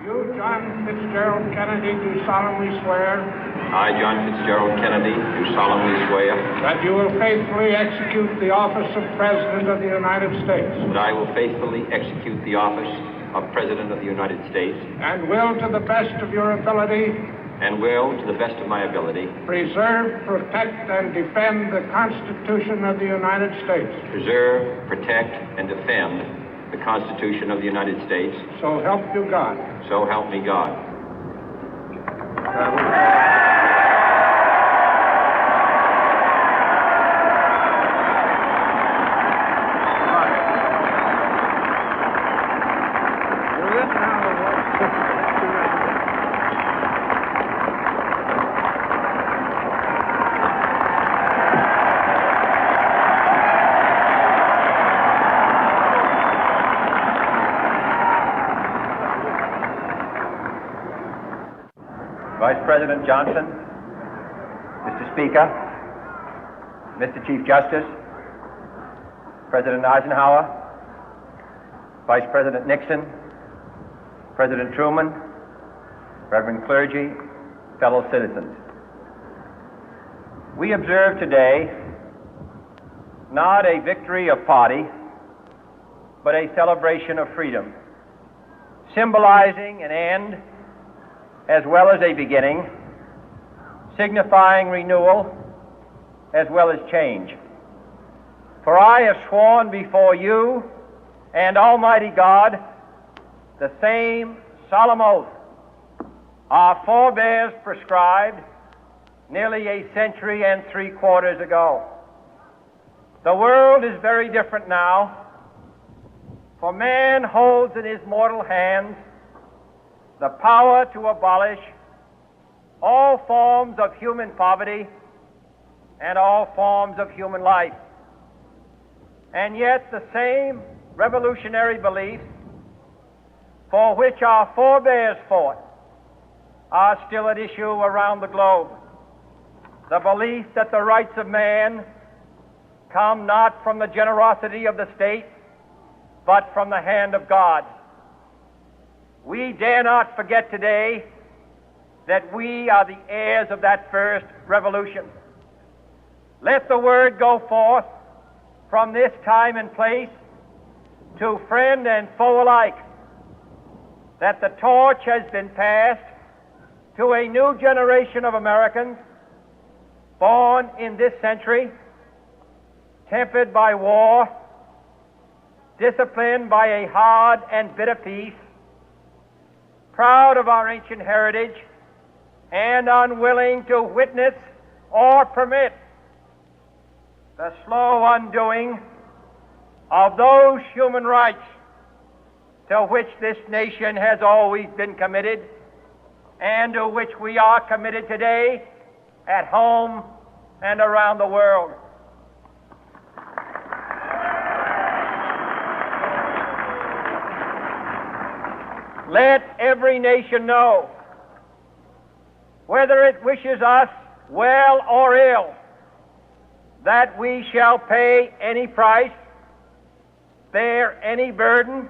You, John Fitzgerald Kennedy, do solemnly swear. I, John Fitzgerald Kennedy, do solemnly swear. That you will faithfully execute the office of President of the United States. That I will faithfully execute the office of President of the United States. And will, to the best of your ability. And will, to the best of my ability. Preserve, protect, and defend the Constitution of the United States. Preserve, protect, and defend the Constitution of the United States. So help you God. So help me God. Vice President Johnson, Mr. Speaker, Mr. Chief Justice, President Eisenhower, Vice President Nixon, President Truman, Reverend clergy, fellow citizens. We observe today not a victory of party, but a celebration of freedom, symbolizing an end as well as a beginning, signifying renewal as well as change. For I have sworn before you and Almighty God the same solemn oath our forebears prescribed nearly a century and 3/4 ago. The world is very different now, for man holds in his mortal hands the power to abolish all forms of human poverty and all forms of human life. And yet the same revolutionary beliefs for which our forebears fought are still at issue around the globe. The belief that the rights of man come not from the generosity of the state, but from the hand of God. We dare not forget today that we are the heirs of that first revolution. Let the word go forth from this time and place to friend and foe alike that the torch has been passed to a new generation of Americans born in this century, tempered by war, disciplined by a hard and bitter peace, proud of our ancient heritage, and unwilling to witness or permit the slow undoing of those human rights to which this nation has always been committed and to which we are committed today at home and around the world. Let every nation know, whether it wishes us well or ill, that we shall pay any price, bear any burden,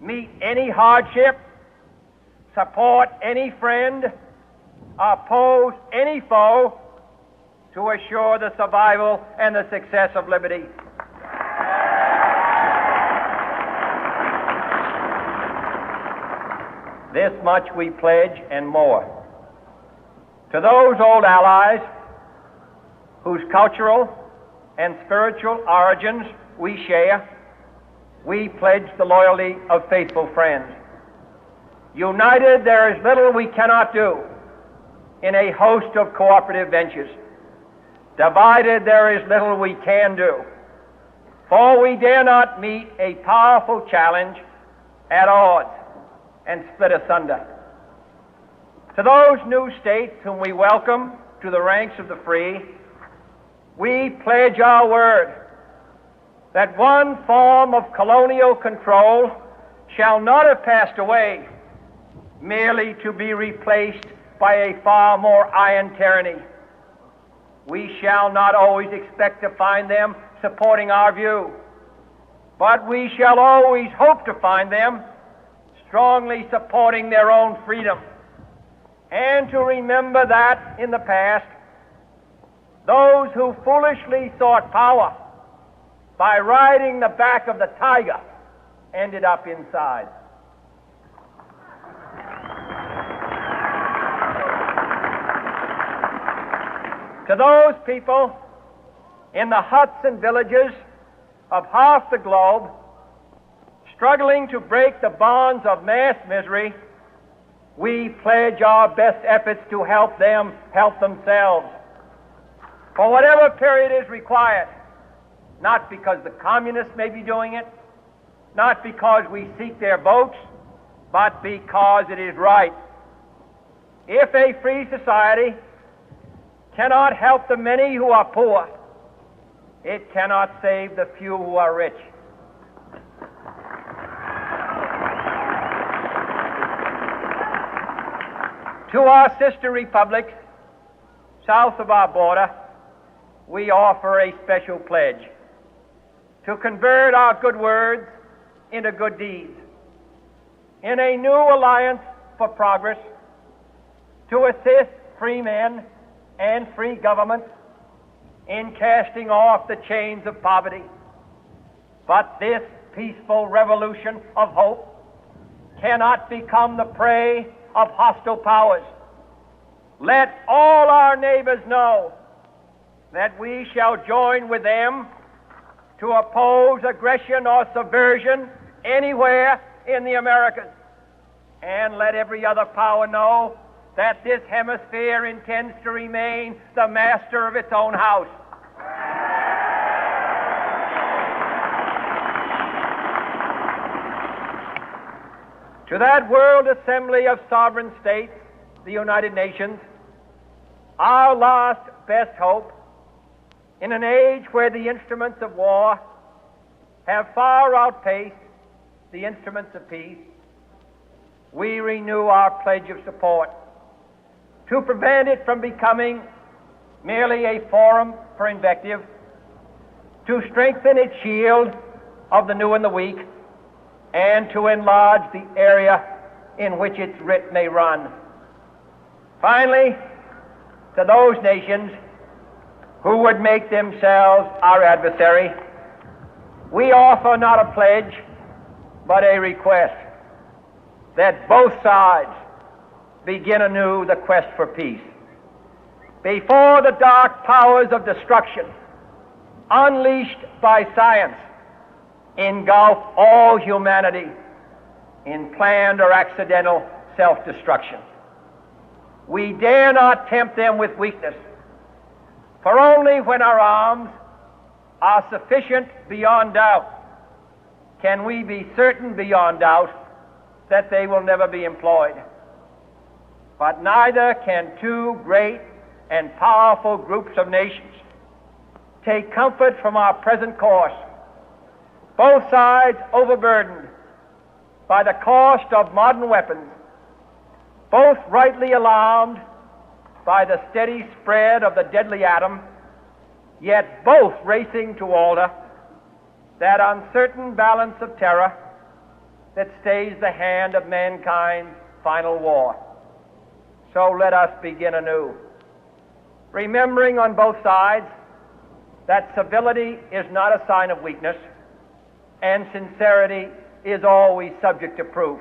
meet any hardship, support any friend, oppose any foe to assure the survival and the success of liberty. This much we pledge and more. To those old allies whose cultural and spiritual origins we share, we pledge the loyalty of faithful friends. United, there is little we cannot do in a host of cooperative ventures. Divided, there is little we can do, for we dare not meet a powerful challenge at odds and split asunder. To those new states whom we welcome to the ranks of the free, we pledge our word that one form of colonial control shall not have passed away merely to be replaced by a far more iron tyranny. We shall not always expect to find them supporting our view, but we shall always hope to find them strongly supporting their own freedom, and to remember that in the past, those who foolishly sought power by riding the back of the tiger ended up inside. To those people in the huts and villages of half the globe struggling to break the bonds of mass misery, we pledge our best efforts to help them help themselves for whatever period is required, not because the communists may be doing it, not because we seek their votes, but because it is right. If a free society cannot help the many who are poor, it cannot save the few who are rich. To our sister republics south of our border, we offer a special pledge to convert our good words into good deeds, in a new alliance for progress, to assist free men and free governments in casting off the chains of poverty. But this peaceful revolution of hope cannot become the prey of hostile powers. Let all our neighbors know that we shall join with them to oppose aggression or subversion anywhere in the Americas. And let every other power know that this hemisphere intends to remain the master of its own house. To that World Assembly of Sovereign States, the United Nations, our last best hope, in an age where the instruments of war have far outpaced the instruments of peace, we renew our pledge of support to prevent it from becoming merely a forum for invective, to strengthen its shield of the new and the weak, and to enlarge the area in which its writ may run. Finally, to those nations who would make themselves our adversary, we offer not a pledge, but a request that both sides begin anew the quest for peace. Before the dark powers of destruction, unleashed by science, engulf all humanity in planned or accidental self-destruction, we dare not tempt them with weakness, for only when our arms are sufficient beyond doubt can we be certain beyond doubt that they will never be employed. But neither can two great and powerful groups of nations take comfort from our present course, both sides overburdened by the cost of modern weapons, both rightly alarmed by the steady spread of the deadly atom, yet both racing to alter that uncertain balance of terror that stays the hand of mankind's final war. So let us begin anew, remembering on both sides that civility is not a sign of weakness, and sincerity is always subject to proof.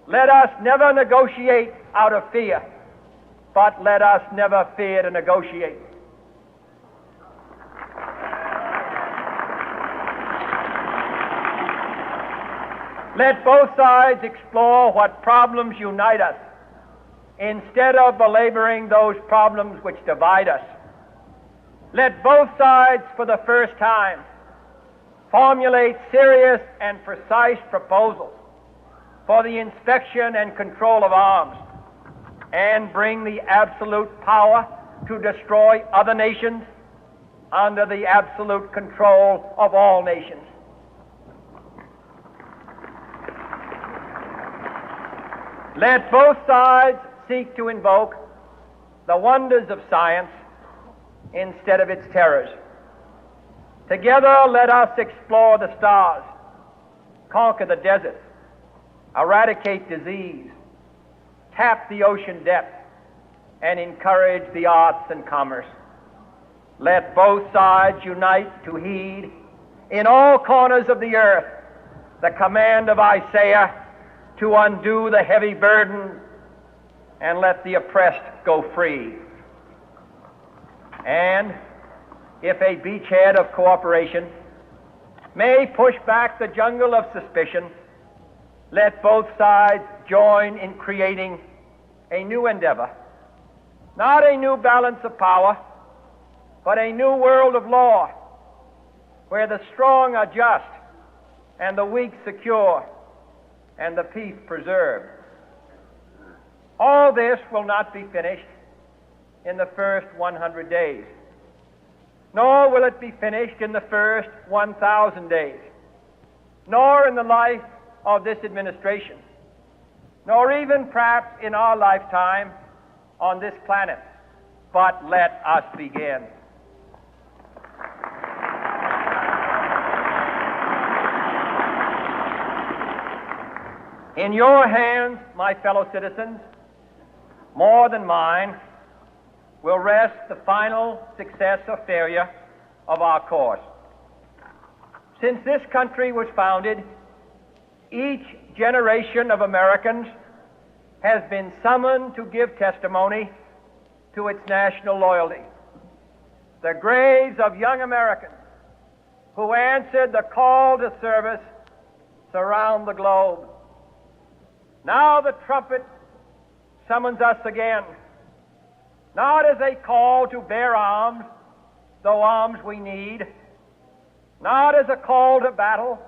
Let us never negotiate out of fear, but let us never fear to negotiate. Let both sides explore what problems unite us, instead of belaboring those problems which divide us. Let both sides, for the first time, formulate serious and precise proposals for the inspection and control of arms, and bring the absolute power to destroy other nations under the absolute control of all nations. Let both sides seek to invoke the wonders of science instead of its terrors. Together, let us explore the stars, conquer the deserts, eradicate disease, tap the ocean depth, and encourage the arts and commerce. Let both sides unite to heed in all corners of the earth the command of Isaiah to undo the heavy burden and let the oppressed go free. And if a beachhead of cooperation may push back the jungle of suspicion, let both sides join in creating a new endeavor, not a new balance of power, but a new world of law, where the strong are just and the weak secure and the peace preserved. All this will not be finished in the first 100 days, nor will it be finished in the first 1,000 days, nor in the life of this administration, nor even perhaps in our lifetime on this planet. But let us begin. In your hands, my fellow citizens, more than mine, will rest the final success or failure of our course. Since this country was founded, each generation of Americans has been summoned to give testimony to its national loyalty. The graves of young Americans who answered the call to service surround the globe. Now the trumpet summons us again, not as a call to bear arms, though arms we need, not as a call to battle,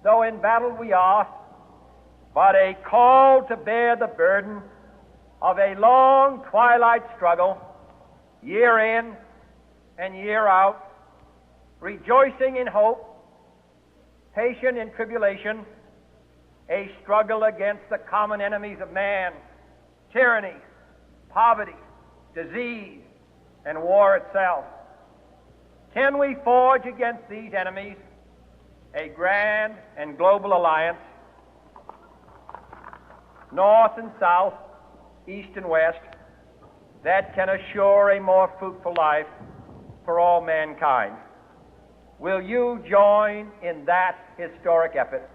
though in battle we are, but a call to bear the burden of a long twilight struggle, year in and year out, rejoicing in hope, patient in tribulation, a struggle against the common enemies of man, tyranny, poverty, disease, and war itself. Can we forge against these enemies a grand and global alliance, north and south, east and west, that can assure a more fruitful life for all mankind? Will you join in that historic effort?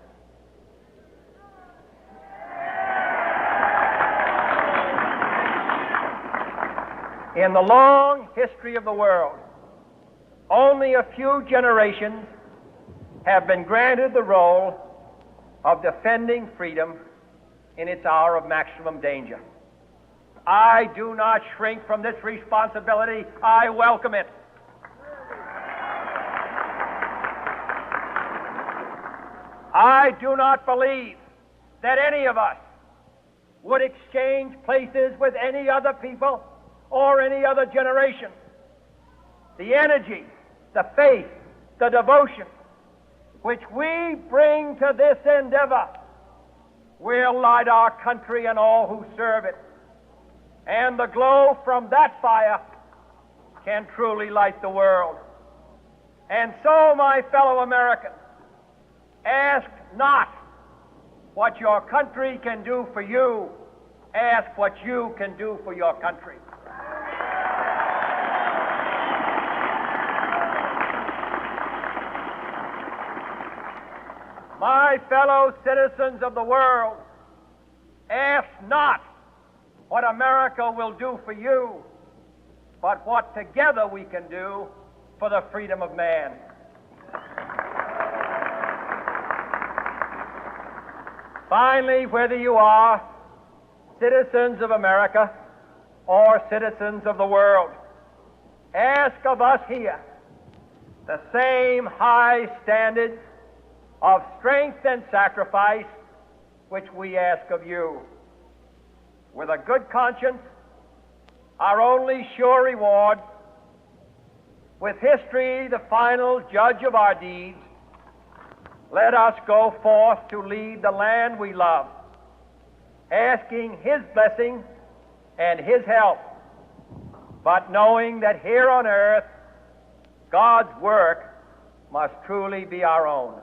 In the long history of the world, only a few generations have been granted the role of defending freedom in its hour of maximum danger. I do not shrink from this responsibility. I welcome it. I do not believe that any of us would exchange places with any other people or any other generation. The energy, the faith, the devotion which we bring to this endeavor will light our country and all who serve it. And the glow from that fire can truly light the world. And so, my fellow Americans, ask not what your country can do for you. Ask what you can do for your country. My fellow citizens of the world, ask not what America will do for you, but what together we can do for the freedom of man. Finally, whether you are citizens of America or citizens of the world, ask of us here the same high standards of strength and sacrifice which we ask of you. With a good conscience, our only sure reward, with history the final judge of our deeds, let us go forth to lead the land we love, asking His blessing and His help, but knowing that here on earth God's work must truly be our own.